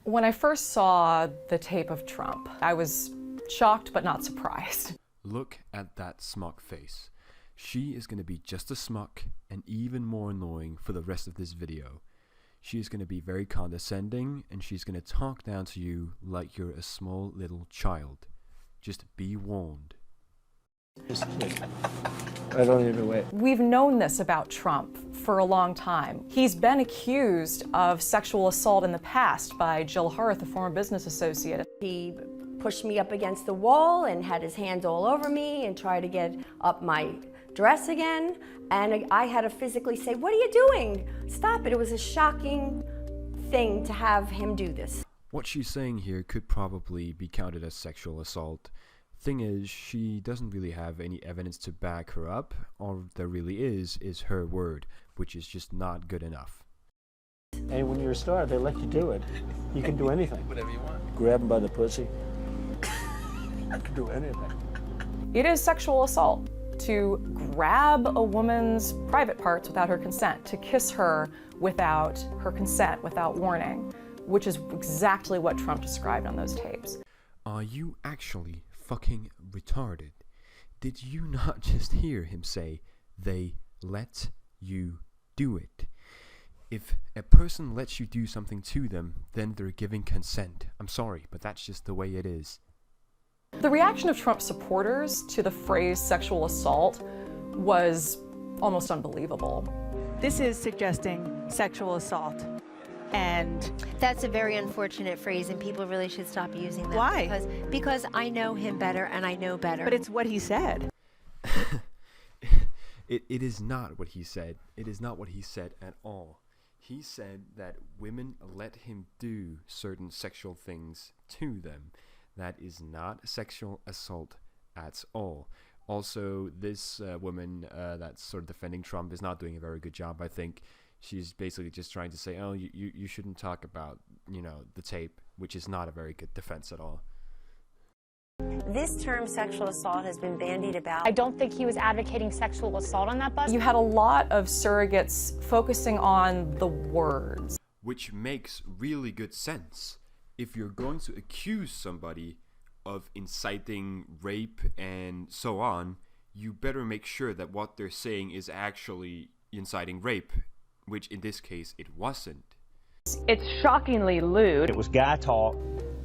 When I first saw the tape of Trump, I was shocked but not surprised. Look at that smug face. She is going to be just as smug and even more annoying for the rest of this video. She is going to be very condescending and she's going to talk down to you like you're a small little child. Just be warned. I don't even wait. We've known this about Trump for a long time. He's been accused of sexual assault in the past by Jill Hurth, a former business associate. He pushed me up against the wall and had his hands all over me and tried to get up my dress again. And I had to physically say, "What are you doing? Stop it." It was a shocking thing to have him do this. What she's saying here could probably be counted as sexual assault. Thing is, she doesn't really have any evidence to back her up. All there really is her word, which is just not good enough. And when you're a star, they let you do it. You can do anything. Whatever you want. Grab them by the pussy. I can do anything. It is sexual assault to grab a woman's private parts without her consent, to kiss her without her consent, without warning, which is exactly what Trump described on those tapes. Are you actually fucking retarded? Did you not just hear him say, they let you do it? If a person lets you do something to them, then they're giving consent. I'm sorry, but that's just the way it is. The reaction of Trump supporters to the phrase sexual assault was almost unbelievable. This is suggesting sexual assault. And that's a very unfortunate phrase, and people really should stop using that. Why? Because I know him better, and I know better. But it's what he said. It is not what he said. It is not what he said at all. He said that women let him do certain sexual things to them. That is not sexual assault at all. Also, this woman that's sort of defending Trump is not doing a very good job, I think. She's basically just trying to say, oh, you shouldn't talk about, the tape, which is not a very good defense at all. This term sexual assault has been bandied about. I don't think he was advocating sexual assault on that bus. You had a lot of surrogates focusing on the words. Which makes really good sense. If you're going to accuse somebody of inciting rape and so on, you better make sure that what they're saying is actually inciting rape, which in this case it wasn't. It's shockingly lewd. It was guy talk.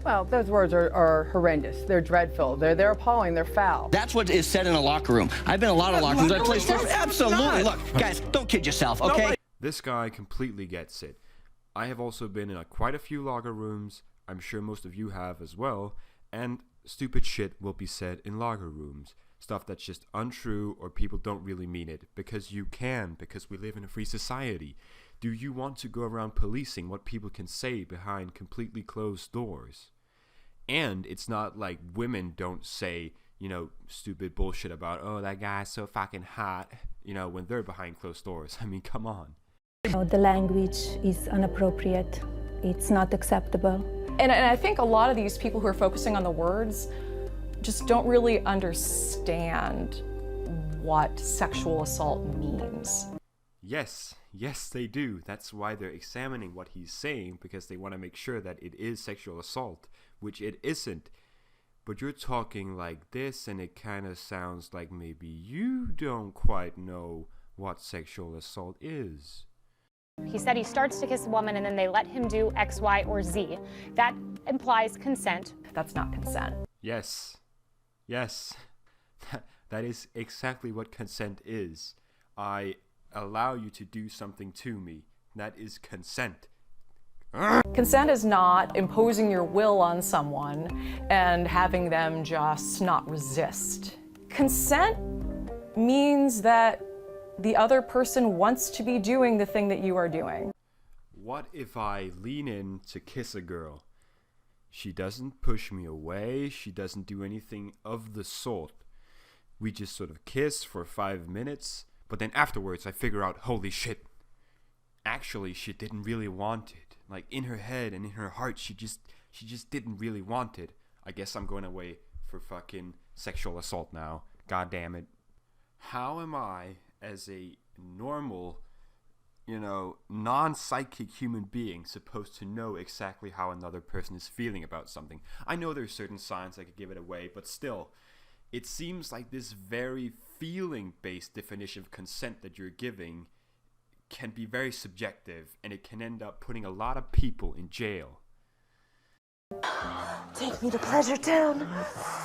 Well, those words are horrendous. They're dreadful. They're appalling. They're foul. That's what is said in a locker room. I've been in a lot of locker rooms. I play sports. Absolutely. Look, guys, don't kid yourself, okay? This guy completely gets it. I have also been in quite a few locker rooms. I'm sure most of you have as well. And stupid shit will be said in locker rooms. Stuff that's just untrue or people don't really mean it. Because you can, because we live in a free society. Do you want to go around policing what people can say behind completely closed doors? And it's not like women don't say, stupid bullshit about, oh, that guy's so fucking hot, when they're behind closed doors. I mean, come on. The language is inappropriate. It's not acceptable. And I think a lot of these people who are focusing on the words just don't really understand what sexual assault means. Yes, they do. That's why they're examining what he's saying, because they want to make sure that it is sexual assault, which it isn't. But you're talking like this, and it kind of sounds like maybe you don't quite know what sexual assault is. He said he starts to kiss a woman and then they let him do X, Y, or Z. That implies consent. That's not consent. Yes. That is exactly what consent is. I allow you to do something to me. That is consent. Consent is not imposing your will on someone and having them just not resist. Consent means that the other person wants to be doing the thing that you are doing. What if I lean in to kiss a girl? She doesn't push me away. She doesn't do anything of the sort. We just sort of kiss for 5 minutes. But then afterwards, I figure out, holy shit, actually, she didn't really want it. Like, in her head and in her heart, she just didn't really want it. I guess I'm going away for fucking sexual assault now. God damn it. How am I, as a normal non-psychic human being supposed to know exactly how another person is feeling about something? I know there's certain signs that could give it away, but still, it seems like this very feeling-based definition of consent that you're giving can be very subjective, and it can end up putting a lot of people in jail. Take me to Pleasure Town.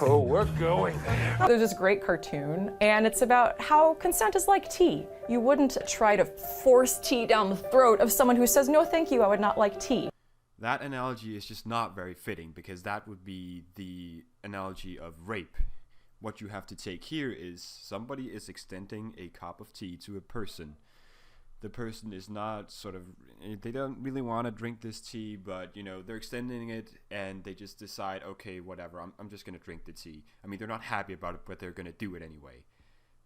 Oh, we're going there. There's this great cartoon, and it's about how consent is like tea. You wouldn't try to force tea down the throat of someone who says, no, thank you, I would not like tea. That analogy is just not very fitting, because that would be the analogy of rape. What you have to take here is somebody is extending a cup of tea to a person. The person is not they don't really want to drink this tea, but they're extending it, and they just decide, okay, whatever, I'm just going to drink the tea. I mean, they're not happy about it, but they're going to do it anyway.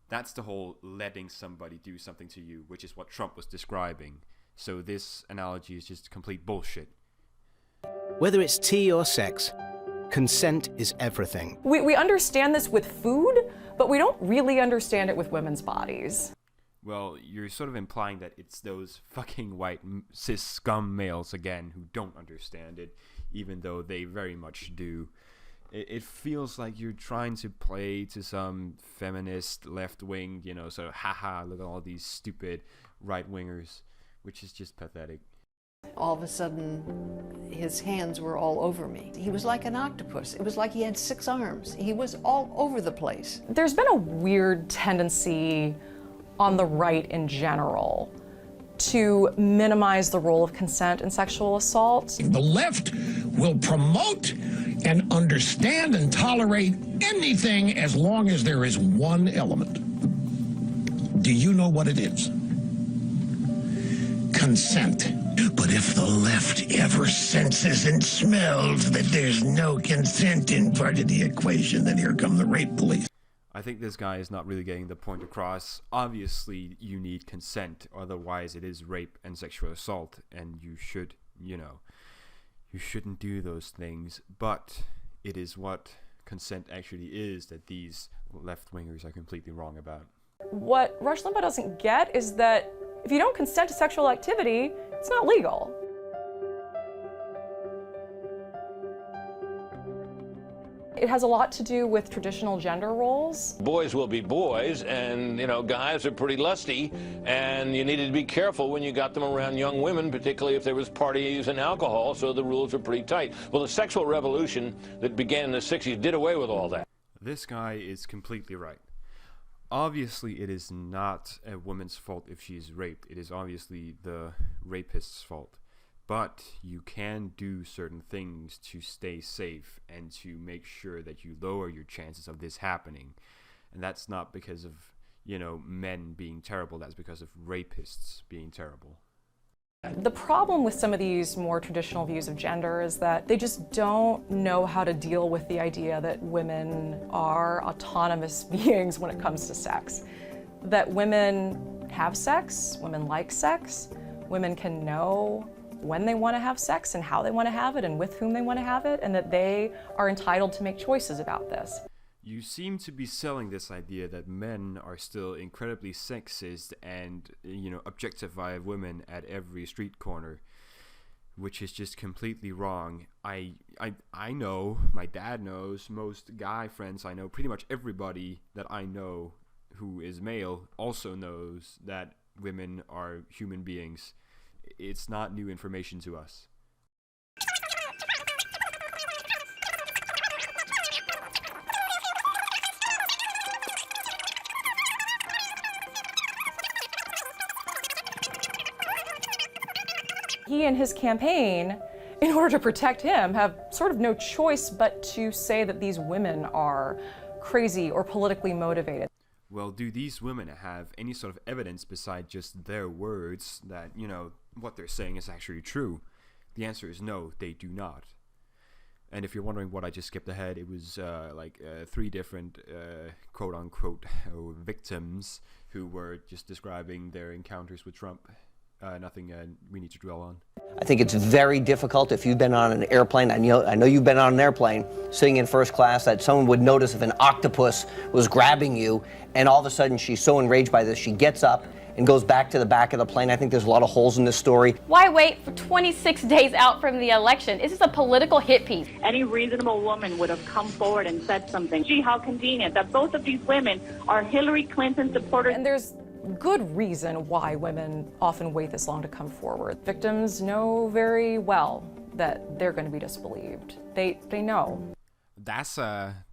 That's the whole letting somebody do something to you, which is what Trump was describing. So this analogy is just complete bullshit. Whether it's tea or sex, consent is everything. We understand this with food, but we don't really understand it with women's bodies. Well, you're sort of implying that it's those fucking white cis scum males again who don't understand it, even though they very much do. It feels like you're trying to play to some feminist left-wing, sort of haha, look at all these stupid right-wingers, which is just pathetic. All of a sudden, his hands were all over me. He was like an octopus. It was like he had 6 arms. He was all over the place. There's been a weird tendency on the right in general to minimize the role of consent in sexual assault. The left will promote and understand and tolerate anything as long as there is one element. Do you know what it is? Consent. But if the left ever senses and smells that there's no consent in part of the equation, then here come the rape police. I think this guy is not really getting the point across. Obviously, you need consent, otherwise it is rape and sexual assault, and you shouldn't do those things. But it is what consent actually is that these left-wingers are completely wrong about. What Rush Limbaugh doesn't get is that if you don't consent to sexual activity, it's not legal. It has a lot to do with traditional gender roles. Boys will be boys, and guys are pretty lusty, and you needed to be careful when you got them around young women, particularly if there was parties and alcohol, so the rules are pretty tight. Well, the sexual revolution that began in the 60s did away with all that. This guy is completely right. Obviously, it is not a woman's fault if she is raped. It is obviously the rapist's fault. But you can do certain things to stay safe and to make sure that you lower your chances of this happening. And that's not because of, men being terrible. That's because of rapists being terrible. The problem with some of these more traditional views of gender is that they just don't know how to deal with the idea that women are autonomous beings when it comes to sex. That women have sex, women like sex, women can know when they want to have sex and how they want to have it and with whom they want to have it, and that they are entitled to make choices about this. You seem to be selling this idea that men are still incredibly sexist and, objectify women at every street corner, which is just completely wrong. I know, my dad knows, most guy friends I know, pretty much everybody that I know who is male also knows that women are human beings. It's not new information to us. He and his campaign, in order to protect him, have sort of no choice but to say that these women are crazy or politically motivated. Well, do these women have any sort of evidence beside just their words that, what they're saying is actually true? The answer is no, they do not. And if you're wondering what I just skipped ahead, it was 3 different quote-unquote victims who were just describing their encounters with Trump. Nothing we need to dwell on. I think it's very difficult if you've been on an airplane. I know you've been on an airplane sitting in first class, that someone would notice if an octopus was grabbing you, and all of a sudden she's so enraged by this, she gets up and goes back to the back of the plane. I think there's a lot of holes in this story. Why wait for 26 days out from the election? This is a political hit piece. Any reasonable woman would have come forward and said something. Gee, how convenient that both of these women are Hillary Clinton supporters. And there's good reason why women often wait this long to come forward. Victims know very well that they're going to be disbelieved. They know. That's a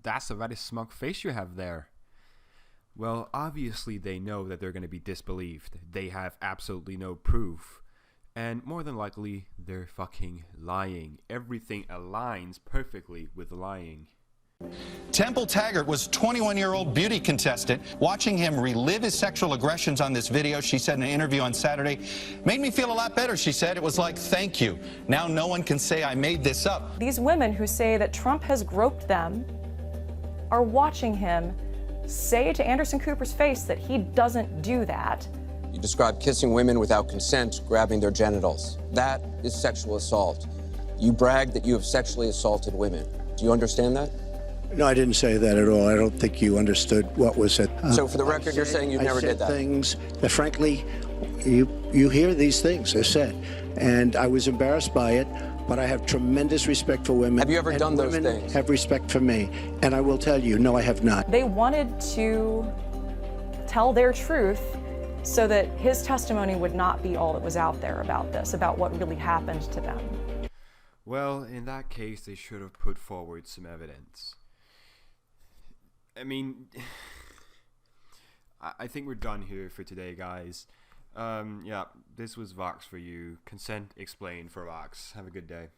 very smug face you have there. Well, obviously they know that they're going to be disbelieved. They have absolutely no proof. And more than likely, they're fucking lying. Everything aligns perfectly with lying. Temple Taggart was 21-year-old beauty contestant. Watching him relive his sexual aggressions on this video, she said in an interview on Saturday, made me feel a lot better, she said. It was like, thank you. Now no one can say I made this up. These women who say that Trump has groped them are watching him say to Anderson Cooper's face that he doesn't do that. You describe kissing women without consent, grabbing their genitals. That is sexual assault. You brag that you have sexually assaulted women. Do you understand that? No, I didn't say that at all. I don't think you understood what was said. So for the record, you're saying you never did that? I said things that, frankly, you hear these things are said. And I was embarrassed by it, but I have tremendous respect for women. Have you ever done those things? Women have respect for me. And I will tell you, no, I have not. They wanted to tell their truth so that his testimony would not be all that was out there about this, about what really happened to them. Well, in that case, they should have put forward some evidence. I mean, I think we're done here for today, guys. Yeah, this was Vox for you. Consent explained for Vox. Have a good day.